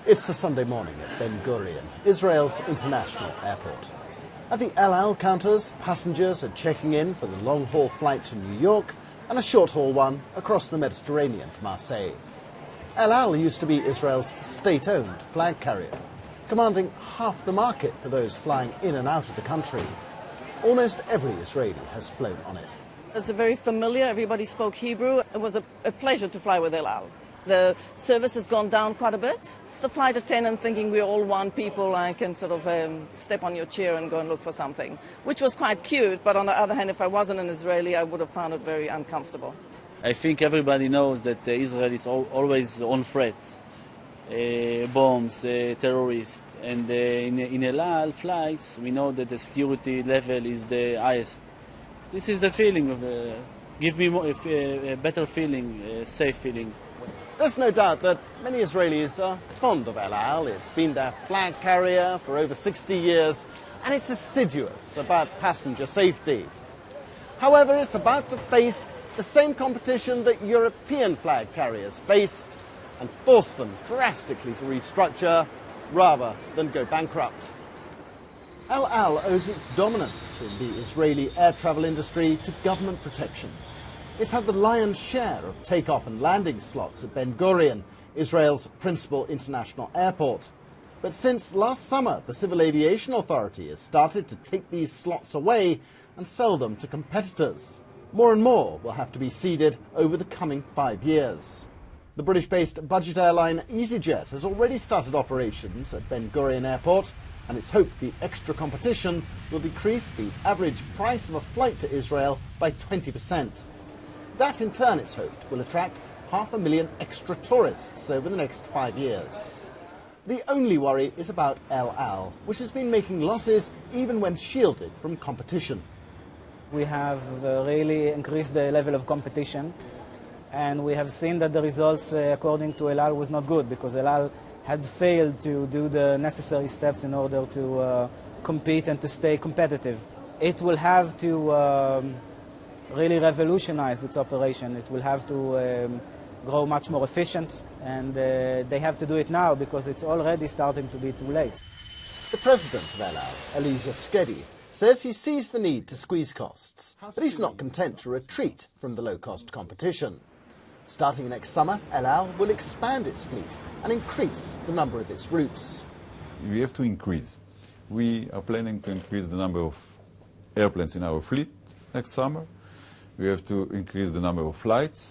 It's a Sunday morning at Ben Gurion, Israel's international airport. At the El Al counters, passengers are checking in for the long-haul flight to New York and a short-haul one across the Mediterranean to Marseille. El Al used to be Israel's state-owned flag carrier, commanding half the market for those flying in and out of the country. Almost every Israeli has flown on it. It's very familiar. Everybody spoke Hebrew. It was a pleasure to fly with El Al. The service has gone down quite a bit. The flight attendant thinking we're all one people, I can sort of step on your chair and go and look for something, which was quite cute. But on the other hand, if I wasn't an Israeli, I would have found it very uncomfortable. I think everybody knows that Israel is always on threat. Bombs, terrorists. And in El Al flights, we know that the security level is the highest. This is the feeling of, give me a better feeling, a safe feeling. There's no doubt that many Israelis are fond of El Al. It's been their flag carrier for over 60 years, and it's assiduous about passenger safety. However, it's about to face the same competition that European flag carriers faced and force them drastically to restructure rather than go bankrupt. El Al owes its dominance in the Israeli air travel industry to government protection. It's had the lion's share of takeoff and landing slots at Ben Gurion, Israel's principal international airport. But since last summer, the Civil Aviation Authority has started to take these slots away and sell them to competitors. More and more will have to be ceded over the coming 5 years. The British-based budget airline EasyJet has already started operations at Ben Gurion Airport, and it's hoped the extra competition will decrease the average price of a flight to Israel by 20%. That, in turn, it's hoped, will attract 500,000 extra tourists over the next 5 years. The only worry is about El Al, which has been making losses even when shielded from competition. We have really increased the level of competition, and we have seen that the results, according to El Al, was not good, because El Al had failed to do the necessary steps in order to compete and to stay competitive. It will have to really revolutionize its operation. It will have to grow much more efficient, and they have to do it now because it's already starting to be too late. The president of El Al, Elijah Skedi, says he sees the need to squeeze costs, but he's not content to retreat from the low-cost competition. Starting next summer, El Al will expand its fleet and increase the number of its routes. We have to increase. We are planning to increase the number of airplanes in our fleet next summer. We have to increase the number of flights.